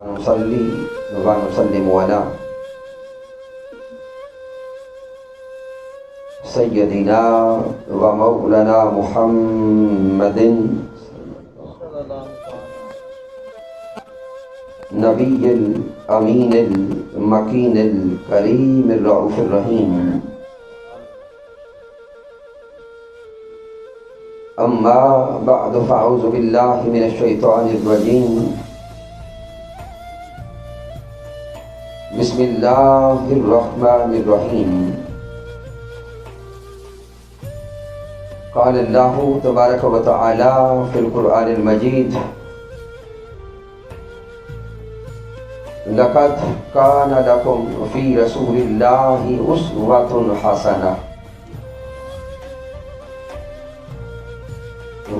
نصلي ونسلم على سيدنا ومولانا محمد نبي الأمين المكين الكريم الرؤوف الرحيم. أما بعد فأعوذ بالله من الشيطان الرجيم. بسم الله الرحمن الرحيم. قال الله تبارك وتعالى في القرآن المجيد: لقد كان لكم في رسول الله أسوة حسنة.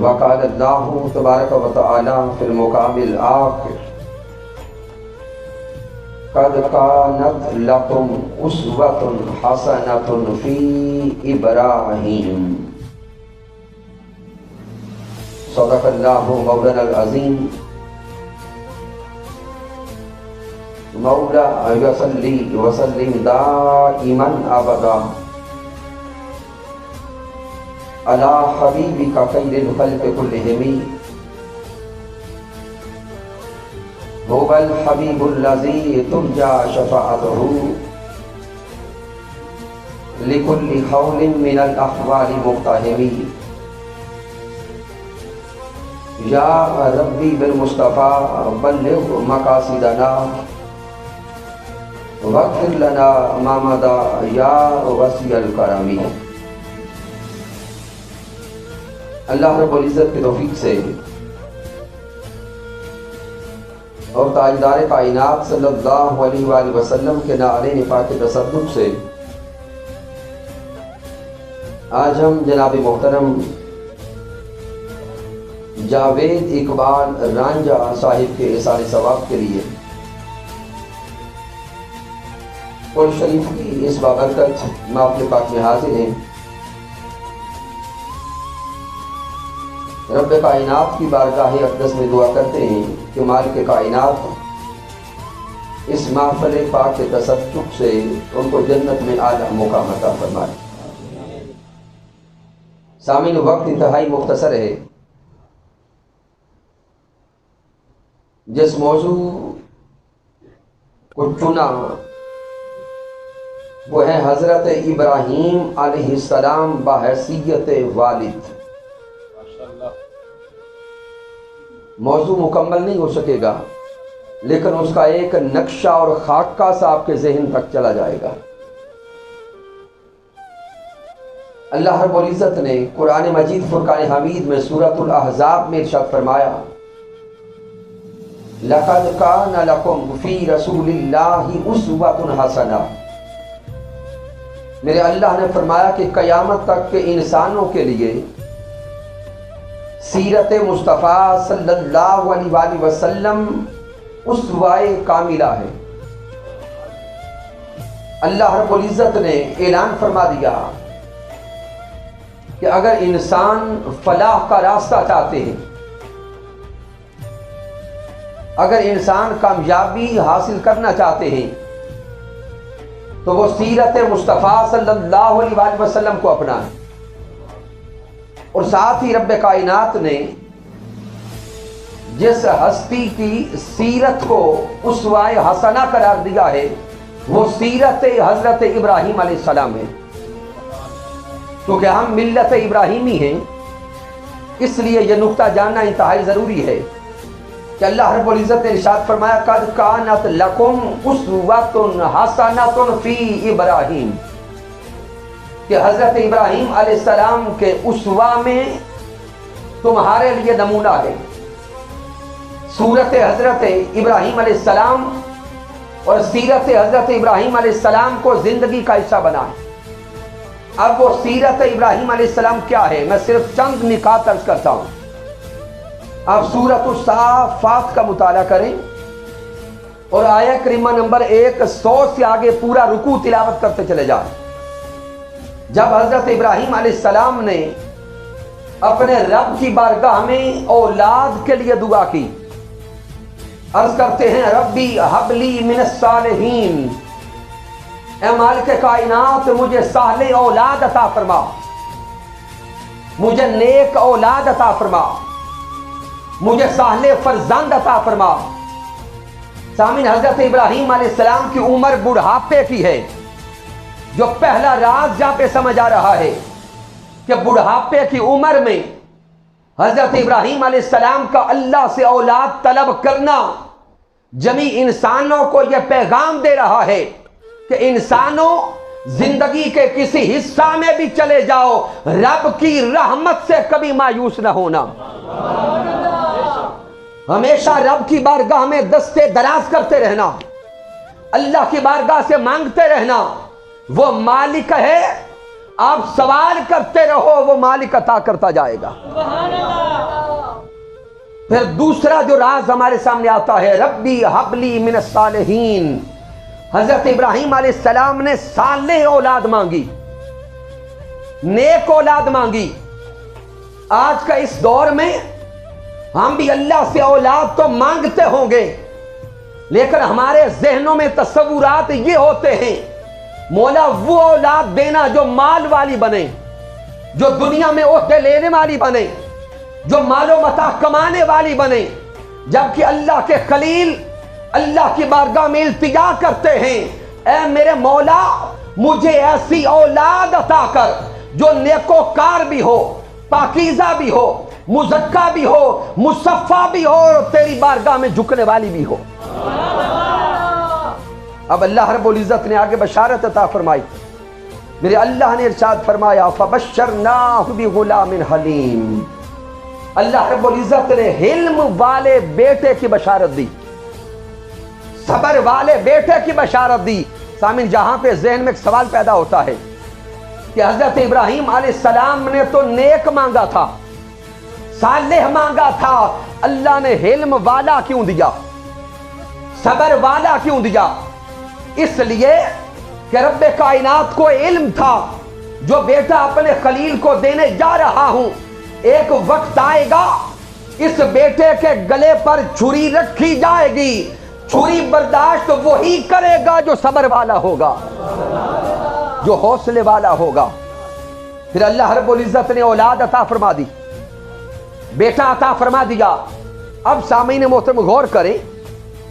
وقال الله تبارك وتعالى في المقام الآخر: قد كانت لكم أسوة حسنة في إبراهيم. صدق الله مولانا العظيم. مولا يصلي وسلم دائما أبدا على حبيبك خير الخلق كلهم. هو الحبيب الذي ترجى شفاعته لكل حول من الأحوال مقتحم. يا ربي بالمصطفى بلغ مقاصدنا واغفر لنا ما مضى يا وسيع الکرم. اللہ رب العزت کی توفیق سے اور تاجدار کائنات صلی اللہ علیہ وآلہ وسلم کے نعرے پاک کے تصدق سے آج ہم جناب محترم جاوید اقبال رانجھا صاحب کے احسان ثواب کے لیے قرآن شریف کی اس بابرکت محفل پاک میں حاضر ہیں. رب کائنات کی بارگاہ اقدس میں دعا کرتے ہیں کہ مالک کائنات اس محفل پاک کے تصدق سے ان کو جنت میں اعلیٰ مقام عطا فرمائے. سامعین، وقت انتہائی مختصر ہے. جس موضوع کو چنا وہ ہے حضرت ابراہیم علیہ السلام بحیثیت والد. موضوع مکمل نہیں ہو سکے گا لیکن اس کا ایک نقشہ اور خاکہ سا آپ کے ذہن تک چلا جائے گا. اللہ رب العزت نے قرآن مجید فرقان حمید میں سورۃ الاحزاب میں ارشاد فرمایا: لقد كان لكم في رسول الله اسوة حسنة. میرے اللہ نے فرمایا کہ قیامت تک کے انسانوں کے لیے سیرت مصطفیٰ صلی اللہ علیہ وآلہ وسلم اسوہ کاملہ ہے. اللہ رب العزت نے اعلان فرما دیا کہ اگر انسان فلاح کا راستہ چاہتے ہیں، اگر انسان کامیابی حاصل کرنا چاہتے ہیں تو وہ سیرت مصطفیٰ صلی اللہ علیہ وآلہ وسلم کو اپنائیں. اور ساتھ ہی رب کائنات نے جس ہستی کی سیرت کو اسوہ حسنہ قرار دیا ہے وہ سیرت حضرت ابراہیم علیہ السلام ہے. کیونکہ ہم ملت ابراہیمی ہیں، اس لیے یہ نقطہ جاننا انتہائی ضروری ہے کہ اللہ رب العزت نے ارشاد فرمایا: قد کانت لکم اسوۃ حسنۃ فی ابراہیم، کہ حضرت ابراہیم علیہ السلام کے اسوہ میں تمہارے لیے نمونہ ہے. صورت حضرت ابراہیم علیہ السلام اور سیرت حضرت ابراہیم علیہ السلام کو زندگی کا حصہ بنائیں. اب وہ سیرت ابراہیم علیہ السلام کیا ہے، میں صرف چند نکات عرض کرتا ہوں. آپ سورۃ الصافات کا مطالعہ کریں اور آیہ کریمہ نمبر 100 سے آگے پورا رکوع تلاوت کرتے چلے جائیں. جب حضرت ابراہیم علیہ السلام نے اپنے رب کی بارگاہ میں اولاد کے لیے دعا کی अर्ज करते हैं रब्बी हबली मिनस सालिहीन, ए मालिक कायनात मुझे साले औलाद अता फरमा, मुझे नेक औलाद अता फरमा, मुझे साले फरजंद अता फरमा। सामीन, हजरत इब्राहीम अलैहिस्सलाम की उम्र बुढ़ापे की है। जो पहला राज जहां पे समझ आ रहा है कि बुढ़ापे की उम्र में हजरत इब्राहीम अलैहिस्सलाम का अल्लाह से औलाद तलब करना जमी इंसानों को यह पैगाम दे रहा है कि इंसानों, जिंदगी के किसी हिस्सा में भी चले जाओ, रब की रहमत से कभी मायूस न होना। हमेशा रब की बारगाह में दस्ते दराज करते रहना, अल्लाह की बारगाह से मांगते रहना। वो मालिक है, आप सवाल करते रहो, वो मालिक अता करता जाएगा। फिर दूसरा जो राज हमारे सामने आता है, रब्बी हबली मिनस सालिहीन। हजरत इब्राहीम अलैहिस्सलाम ने सालेह औलाद मांगी, नेक औलाद मांगी। आज का इस दौर में हम भी अल्लाह से औलाद तो मांगते होंगे, लेकिन हमारे जहनों में तस्वुरात ये होते हैं, मौला वो औलाद देना जो माल वाली बने, जो दुनिया में ओहदे लेने वाली बने, जो मालो मता कमाने वाली बने। जबकि अल्लाह के खलील अल्लाह की बारगाह में इल्तिजा करते हैं, ऐ मेरे मौला मुझे ऐसी औलाद अता कर जो नेकोकार भी हो, पाकीज़ा भी हो, मुज़क्का भी हो, मुसफ़ा भी हो और तेरी बारगाह में झुकने वाली भी हो। अब अल्लाह रब्बुल इज़्ज़त ने आगे बशारत अता फरमाई। मेरे अल्लाह ने इरशाद फरमाया फ़बश्शरनाहु बिग़ुलामिन हलीम। अल्लाह रब्बुल इज़्ज़त ने हिल्म वाले बेटे की बशारत दी, सबर वाले बेटे की बशारत दी। सामिन, जहां पे ज़हन में एक सवाल पैदा होता है कि हजरत इब्राहीम अलैहिस्सलाम ने तो नेक मांगा था, सालेह मांगा था, अल्लाह ने हिल्म वाला क्यों दिया, सबर वाला क्यों दिया? इसलिए कि रब्बे कायनात को इल्म था जो बेटा अपने खलील को देने जा रहा हूं, एक वक्त आएगा इस बेटे के गले पर छुरी रखी जाएगी, छुरी बर्दाश्त वही करेगा जो सबर वाला होगा, जो हौसले वाला होगा। फिर अल्लाह रब्बुल इज़्ज़त ने औलाद अता फरमा दी, बेटा अता फरमा दिया। अब सामीन मोहतरम गौर करें,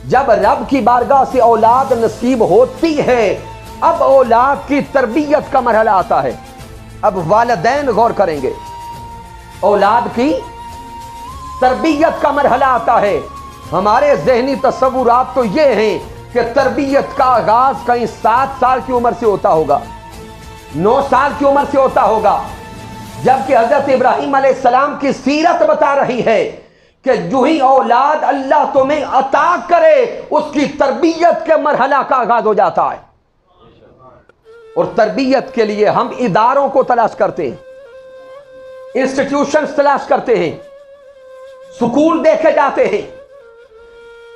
जब रब की बारगाह से औलाद नसीब होती है, अब औलाद की तरबियत का मरहला आता है। अब वालिदैन गौर करेंगे, औलाद की तरबियत का मरहला आता है। हमारे ज़हनी तस्वुरात तो ये हैं कि तरबियत का आगाज कहीं 7 साल की उम्र से होता होगा, 9 साल की उम्र से होता होगा, जबकि हजरत इब्राहीम अलैहिस्सलाम की सीरत बता रही है कि जो ही औलाद अल्लाह तुम्हें अता करे उसकी तरबियत के मरहला का आगाज हो जाता है। और तरबियत के लिए हम इदारों को तलाश करते हैं, इंस्टीट्यूशंस तलाश करते हैं, स्कूल देखे जाते हैं,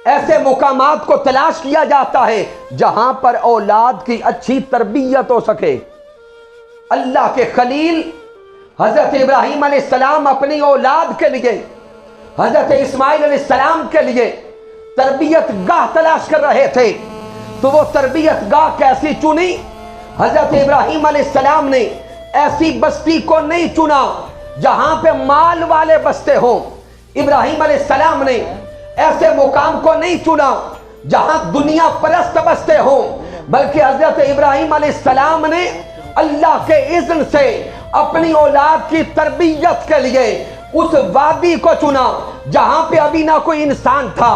ऐसे मुकामात को तलाश किया जाता है जहां पर औलाद की अच्छी तरबियत हो सके। अल्लाह के खलील हजरत इब्राहीम अलैहिस्सलाम अपनी औलाद के लिए, हजरत इस्माइल अलैहिस्सलाम के लिए तरबियत गाह तलाश कर रहे थे। तो वो तरबियत गाह कैसी चुनी? हजरत इब्राहीम अलैहिस्सलाम ने ऐसी बस्ती को नहीं चुना जहां पे माल वाले बसते हों। इब्राहीम अलैहिस्सलाम ने ऐसे मुकाम को नहीं चुना जहां दुनिया परस्त बसते हों, बल्कि हजरत इब्राहीम अलैहिस्सलाम ने अल्लाह के इज़्न से अपनी औलाद की तरबियत के लिए उस वादी को चुना जहां पे अभी ना कोई इंसान था,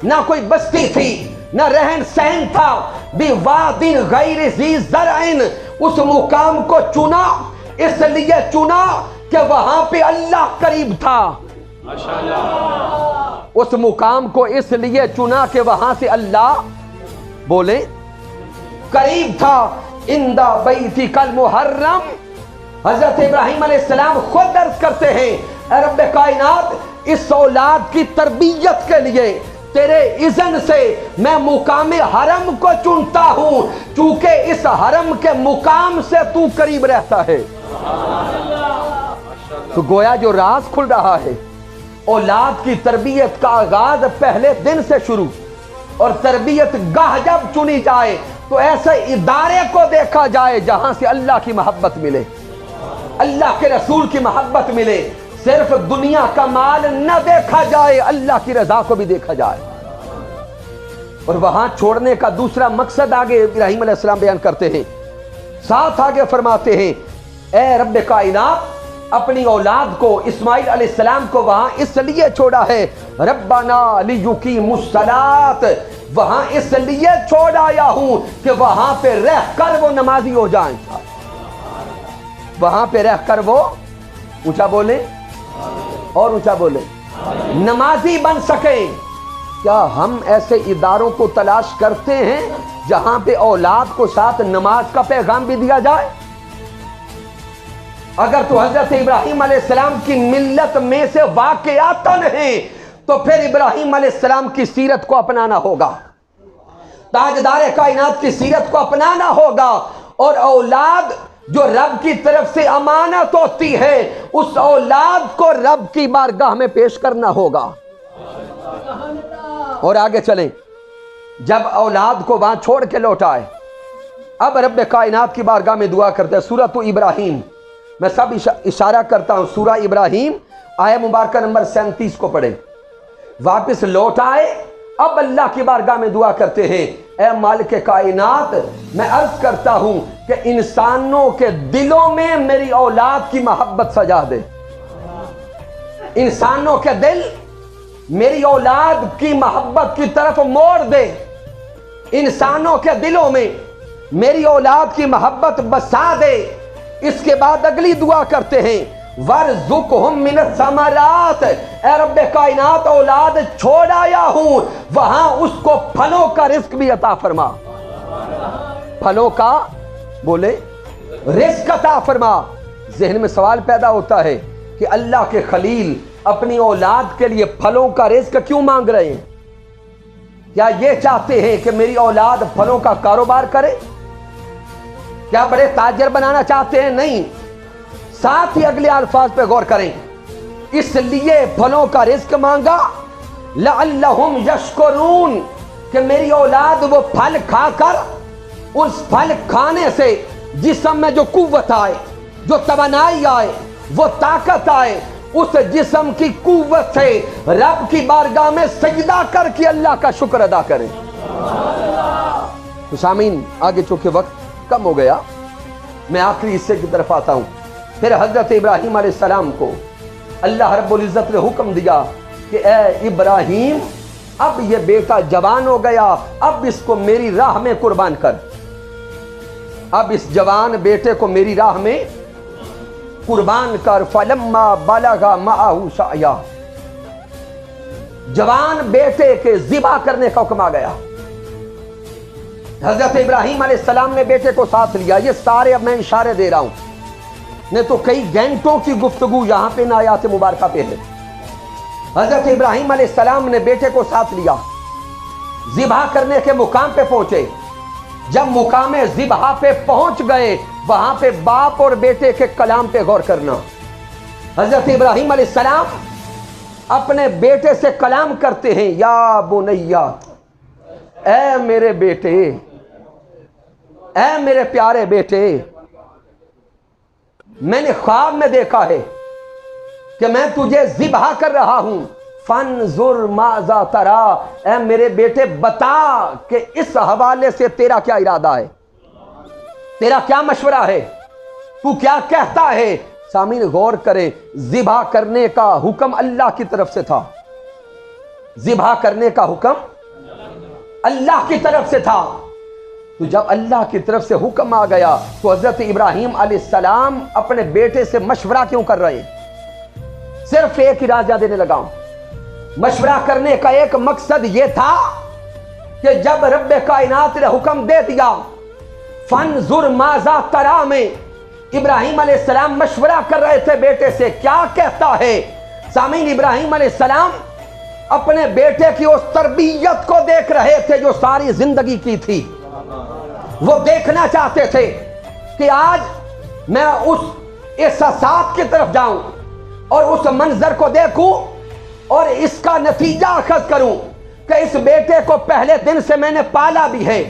ना कोई बस्ती थी, ना रहन सहन था। बिवादिन गैर ज़ी ज़रअन, उस मुकाम को चुना, इसलिए चुना कि वहां पे अल्लाह करीब था। माशाअल्लाह। उस मुकाम को इसलिए चुना कि वहां से अल्लाह बोले करीब था। इंदा बैती कल मुहर्रम, हजरत इब्राहीम अलैहिस्सलाम खुद अर्ज करते हैं, रब्बे कायनात, इस औलाद की तरबियत के लिए तेरे इज़्न से मैं मुकाम हरम को चुनता हूं, चूंकि इस हरम के मुकाम से तू करीब रहता है। तो गोया जो राज खुल रहा है औलाद की तरबियत का आगाज पहले दिन से शुरू, और तरबियत गाह जब चुनी जाए तो ऐसे इदारे को देखा जाए जहां से अल्लाह की मोहब्बत मिले, अल्लाह के रसूल की मोहब्बत मिले। सिर्फ दुनिया का माल न देखा जाए, अल्लाह की रजा को भी देखा जाए। और वहां छोड़ने का दूसरा मकसद आगे इब्राहिम अलैहिस्सलाम बयान करते हैं, साथ आगे फरमाते हैं, ए रब्बे कायनात, अपनी औलाद को इस्माइल अलैहिस्सलाम को वहां इसलिए छोड़ा है, रब्बाना लियुकीमुस्सलात, वहां इसलिए छोड़ आया हूं कि वहां पे रह कर वो नमाजी हो जाएं, वहां पे रह कर वो, ऊंचा बोले और ऊंचा बोले, नमाजी बन सके। क्या हम ऐसे इदारों को तलाश करते हैं जहां पे औलाद को साथ नमाज का पैगाम भी दिया जाए? अगर तो हजरत इब्राहिम अलैहिस्सलाम की मिल्लत में से वाक़यातन है तो फिर इब्राहिम अलैहिस्सलाम की सीरत को अपनाना होगा, ताजदार कायनात की सीरत को अपनाना होगा। और औलाद जो रब की तरफ से अमानत होती है, उस औलाद को रब की बारगाह में पेश करना होगा। और आगे चलें, जब औलाद को वहां छोड़ के लौटाए, अब रब कायनात की बारगाह में दुआ करते हैं। सूरत इब्राहिम, मैं सब इशारा करता हूं, सूरा इब्राहिम आया मुबारक नंबर 37 को पढ़े। वापस लौट आए, अब अल्लाह की बारगाह में दुआ करते हैं, ए मालिक कायनात, मैं अर्ज करता हूं कि इंसानों के दिलों में मेरी औलाद की मोहब्बत सजा दे। इंसानों के दिल मेरी औलाद की मोहब्बत की तरफ मोड़ दे। इंसानों के दिलों में मेरी औलाद की मोहब्बत बसा दे। इसके बाद अगली दुआ करते हैं, वरज़ुक़हुम मिनस समरात, ए रब्बे कायनात, औलाद छोड़ आया हूं, वहां उसको फलों का रिस्क भी अता फरमा। फलों का बोले रिस्क अता फरमा। जहन में सवाल पैदा होता है कि अल्लाह के खलील अपनी औलाद के लिए फलों का रिस्क क्यों मांग रहे हैं? क्या ये चाहते हैं कि मेरी औलाद फलों का कारोबार करे? क्या बड़े ताजर बनाना चाहते हैं? नहीं। साथ ही अगले अल्फाज पे गौर करें, इसलिए फलों का रिस्क मांगा, लअल्लहुम यशकुरून, कि मेरी औलाद वो फल खाकर, उस फल खाने से जिस्म में जो कुव्वत आए, जो तवानाई आए, वो ताकत आए, उस जिस्म की कुव्वत से रब की बारगाह में सजदा करके अल्लाह का शुक्र अदा करें। तो सामीन, आगे चूंकि वक्त कम हो गया, मैं आखिरी हिस्से की तरफ आता हूं। फिर हजरत इब्राहिम अलैहिस्सलाम को अल्लाह रब्बुल इज्जत ने हुक्म दिया कि ए इब्राहिम, अब ये बेटा जवान हो गया, अब इसको मेरी राह में कुर्बान कर। अब इस जवान बेटे को मेरी राह में कुर्बान कर। फलम्मा बलगा माहू साया, जवान बेटे के ज़िबा करने का हुक्म आ गया। हजरत इब्राहिम अलैहिस्सलाम ने बेटे को साथ लिया। ये सारे अब मैं इशारे दे रहा हूं, नहीं तो कई घंटों की गुफ्तगू यहां पे ना आयात मुबारका पे है। हजरत इब्राहिम अलैहिस्सलाम ने बेटे को साथ लिया, ज़िबा करने के मुकाम पे पहुंचे। जब मुकाम ज़िबा पे पहुंच गए, वहां पे बाप और बेटे के कलाम पे गौर करना। हजरत इब्राहिम अलैहिस्सलाम अपने बेटे से कलाम करते हैं, या बुनैया, ऐ मेरे बेटे, ऐ मेरे प्यारे बेटे, मैंने ख्वाब में देखा है कि मैं तुझे ज़िबा कर रहा हूं। फन्जुर माज़ा तरा, ऐ मेरे बेटे बता कि इस हवाले से तेरा क्या इरादा है, तेरा क्या मशवरा है, तू क्या कहता है। सामीन गौर करें, ज़िबा करने का हुक्म अल्लाह की तरफ से था। ज़िबा करने का हुक्म अल्लाह की तरफ से था। तो जब अल्लाह की तरफ से हुक्म आ गया तो हजरत इब्राहिम अलैहिस्सलाम अपने बेटे से मशवरा क्यों कर रहे हैं? सिर्फ एक ही राजा देने लगा हूं। मशवरा करने का एक मकसद यह था कि जब रब्बे कायनात ने हुक्म दे दिया, फन्जुर माज़ा तरा में इब्राहिम अलैहिस्सलाम मशवरा कर रहे थे बेटे से, क्या कहता है। सामीन, इब्राहिम अलैहिस्सलाम अपने बेटे की उस तरबियत को देख रहे थे जो सारी जिंदगी की थी। वो देखना चाहते थे कि आज मैं उस एहसास की तरफ जाऊं और उस मंजर को देखूं اور اس کا نتیجہ اخذ کروں کہ اس بیٹے کو پہلے دن سے میں نے پالا بھی ہے،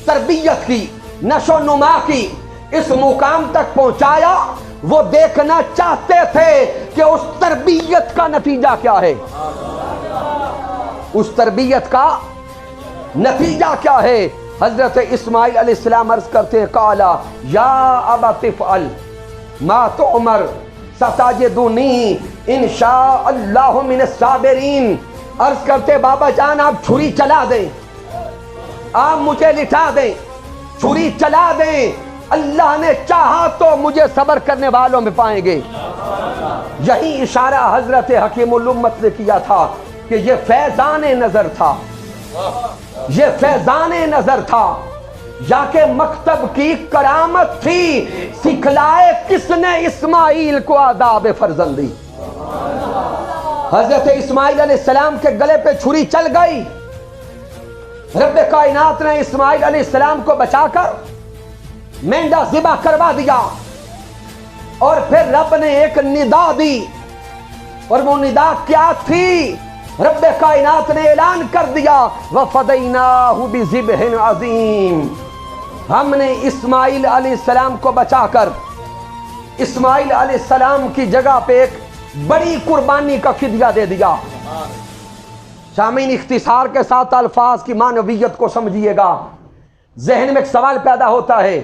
تربیت کی، نشو نما کی، اس مقام تک پہنچایا، وہ دیکھنا چاہتے تھے کہ اس تربیت کا نتیجہ کیا ہے، اس تربیت کا نتیجہ کیا ہے۔ حضرت اسماعیل علیہ السلام عرض کرتے ہیں قالا یا ابت افعل ما تؤمر ستجدنی انشاء اللہ من الصابرین۔ عرض کرتے بابا جان آپ چھری چلا دیں، آپ مجھے لٹا دیں، چھری چلا دیں، اللہ نے چاہا تو مجھے صبر کرنے والوں میں پائیں گے۔ یہی اشارہ حضرت حکیم الامت نے کیا تھا کہ یہ فیضان نظر تھا، یہ فیضان نظر تھا، یا کہ مکتب کی کرامت تھی، سکھلائے کس نے اسماعیل کو آداب فرزندی۔ حضرت اسماعیل علیہ السلام کے گلے پہ چھری چل گئی، رب کائنات نے اسماعیل علیہ السلام کو بچا کر مینڈا ذبح کروا دیا، اور پھر رب نے ایک ندا دی، اور وہ ندا کیا تھی؟ رب کائنات نے اعلان کر دیا وَفَدَيْنَاهُ بِذِبْحٍ عَظِيمٍ، ہم نے اسماعیل علیہ السلام کو بچا کر اسماعیل علیہ السلام کی جگہ پہ ایک بڑی قربانی کا فدیہ دے دیا۔ سامعین اختصار کے ساتھ الفاظ کی معنویت کو سمجھیے گا۔ ذہن میں ایک سوال پیدا ہوتا ہے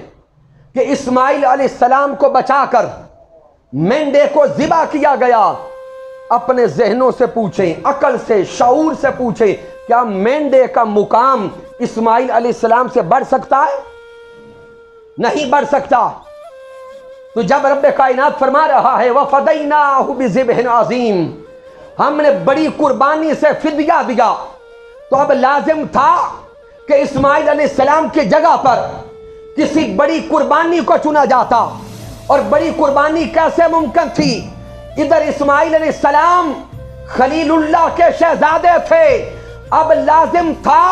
کہ اسماعیل علیہ السلام کو بچا کر مینڈے کو ذبح کیا گیا، اپنے ذہنوں سے پوچھیں، عقل سے، شعور سے پوچھیں، کیا مینڈے کا مقام اسماعیل علیہ السلام سے بڑھ سکتا ہے؟ نہیں بڑھ سکتا۔ تو جب رب کائنات فرما رہا ہے وَفَدَيْنَاهُ بِذِبْحٍ عَظِيمٍ، ہم نے بڑی قربانی سے فدیہ دیا، تو اب لازم تھا کہ اسماعیل علیہ السلام کی جگہ پر کسی بڑی قربانی کو چنا جاتا، اور بڑی قربانی کیسے ممکن تھی؟ ادھر اسماعیل علیہ السلام خلیل اللہ کے شہزادے تھے، اب لازم تھا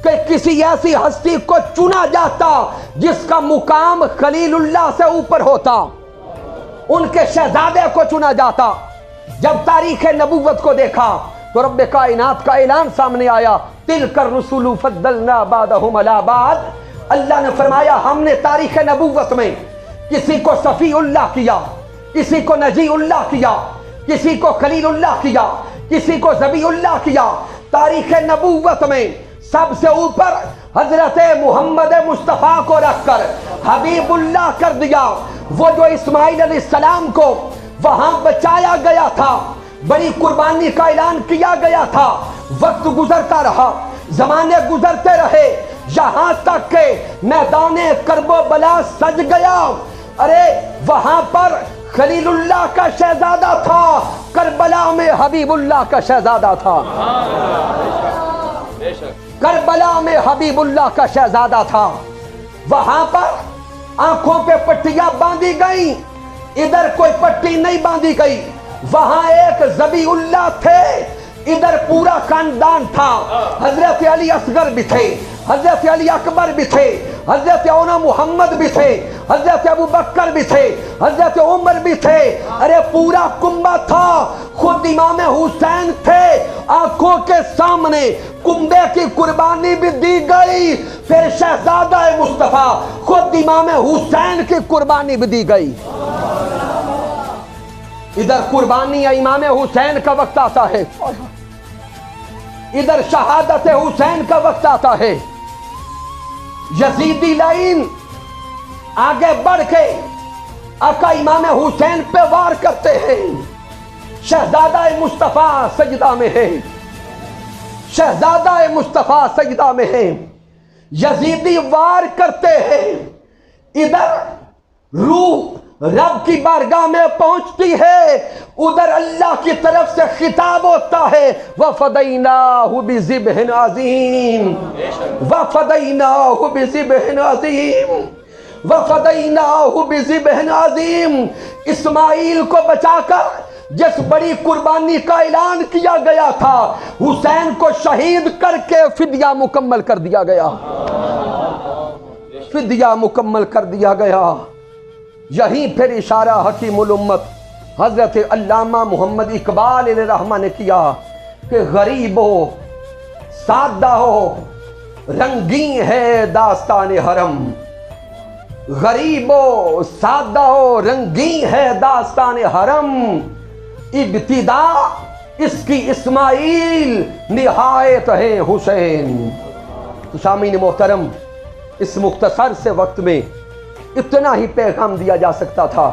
کہ کسی ایسی ہستی کو چنا جاتا جس کا مقام خلیل اللہ سے اوپر ہوتا، ان کے شہزادے کو چنا جاتا۔ جب تاریخ نبوت کو دیکھا تو رب کائنات کا اعلان سامنے آیا تِلْكَ الرُّسُلُ فَضَّلْنَا بَعْضَهُمْ عَلَىٰ بَعْضٍ، اللہ نے فرمایا ہم نے تاریخ نبوت میں کسی کو صفی اللہ کیا، کسی کو نجی اللہ کیا، کسی کو خلیل اللہ کیا، کسی کو ذبیح اللہ کیا۔ تاریخ نبوت میں سب سے اوپر حضرت محمد مصطفیٰ کو رکھ کر حبیب اللہ کر دیا۔ وہ جو اسماعیل علیہ السلام کو وہاں بچایا گیا تھا، بڑی قربانی کا اعلان کیا گیا تھا، وقت گزرتا رہا، زمانے گزرتے رہے، یہاں تک کہ میدان کرب و بلا سج گیا۔ ارے وہاں پر خلیل اللہ کا شہزادہ تھا، کربلا میں حبیب اللہ کا شہزادہ تھا، کربلا میں حبیب اللہ کا شہزادہ تھا۔ وہاں پر آنکھوں پہ پٹیاں باندھی گئیں، ادھر کوئی پٹی نہیں باندھی گئی، وہاں ایک ذبیح اللہ تھے، ادھر پورا خاندان تھا، حضرت علی اصغر بھی تھے، حضرت علی اکبر بھی تھے، حضرت اونا محمد بھی تھے، حضرت ابو بکر بھی تھے، حضرت عمر بھی تھے، ارے پورا کنبہ تھا، خود امام حسین تھے، آنکھوں کے سامنے کنبے کی قربانی بھی دی گئی، پھر شہزادہ مصطفیٰ خود امام حسین کی قربانی بھی دی گئی۔ ادھر قربانی امام حسین کا وقت آتا ہے، ادھر شہادت حسین کا وقت آتا ہے، یزیدی لائن آگے بڑھ کے آقا امام حسین پہ وار کرتے ہیں، شہزادہ مصطفیٰ سجدہ میں ہے، شہزادہ مصطفیٰ سجدہ میں ہے، یزیدی وار کرتے ہیں، ادھر روح رب کی بارگاہ میں پہنچتی ہے، ادھر اللہ کی طرف سے خطاب ہوتا ہے وَفَدَيْنَاهُ بِذِبْحٍ عَظِيمٍ، وَفَدَيْنَاهُ بِذِبْحٍ عَظِيمٍ، وَفَدَيْنَاهُ بِذِبْحٍ عَظِيمٍ۔ اسماعیل کو بچا کر جس بڑی قربانی کا اعلان کیا گیا تھا، حسین کو شہید کر کے فدیہ مکمل کر دیا گیا، فدیہ مکمل کر دیا گیا۔ یہیں پھر اشارہ حکیم الامت حضرت علامہ محمد اقبال علیہ رحمہ نے کیا کہ غریب ہو سادہ ہو رنگین ہے داستان حرم، غریب ہو سادہ ہو رنگین ہے داستان حرم، ابتدا اس کی اسماعیل نہایت ہے حسین۔ تو سامعین محترم، اس مختصر سے وقت میں اتنا ہی پیغام دیا جا سکتا تھا۔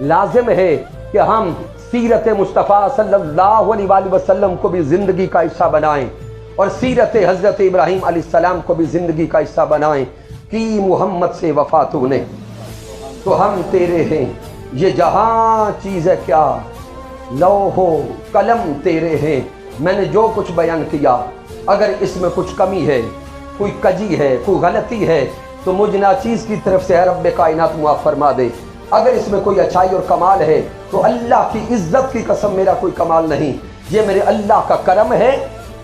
لازم ہے کہ ہم سیرت مصطفیٰ صلی اللہ علیہ وآلہ وسلم کو بھی زندگی کا حصہ بنائیں، اور سیرت حضرت ابراہیم علیہ السلام کو بھی زندگی کا حصہ بنائیں۔ کی محمد سے وفا تو نے تو ہم تیرے ہیں، یہ جہاں چیز ہے کیا، لوح و قلم تیرے ہیں۔ میں نے جو کچھ بیان کیا، اگر اس میں کچھ کمی ہے، کوئی کجی ہے، کوئی غلطی ہے، تو مجھ ناچیز کی طرف سے رب کائنات معاف فرما دے۔ اگر اس میں کوئی اچھائی اور کمال ہے تو اللہ کی عزت کی قسم میرا کوئی کمال نہیں، یہ میرے اللہ کا کرم ہے،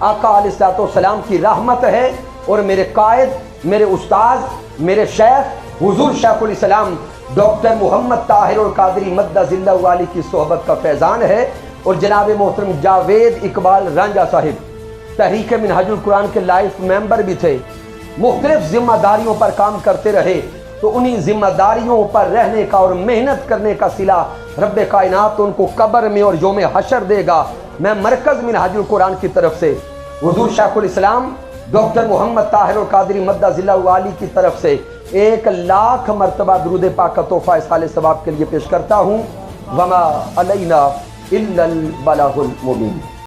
آقا علیہ السلام کی رحمت ہے، اور میرے قائد، میرے استاد، میرے شیخ حضور شیخ الاسلام ڈاکٹر محمد طاہر القادری مدہ ذلہ والی کی صحبت کا فیضان ہے، اور جناب محترم جاوید اقبال رانجھا صاحب تحریک منہاج القرآن کے لائف ممبر بھی تھے، مختلف ذمہ داریوں پر کام کرتے رہے، تو انہی ذمہ داریوں پر رہنے کا اور محنت کرنے کا صلہ رب کائنات ان کو قبر میں اور یوم حشر دے گا۔ میں مرکز منہاج القرآن کی طرف سے حضور شیخ الاسلام ڈاکٹر محمد طاہر القادری مدہ ذلہ والی کی طرف سے 1,00,000 مرتبہ درود پاک کا تحفہ اصحال ثواب کے لیے پیش کرتا ہوں۔ وما علینا الا البلاغ المبین۔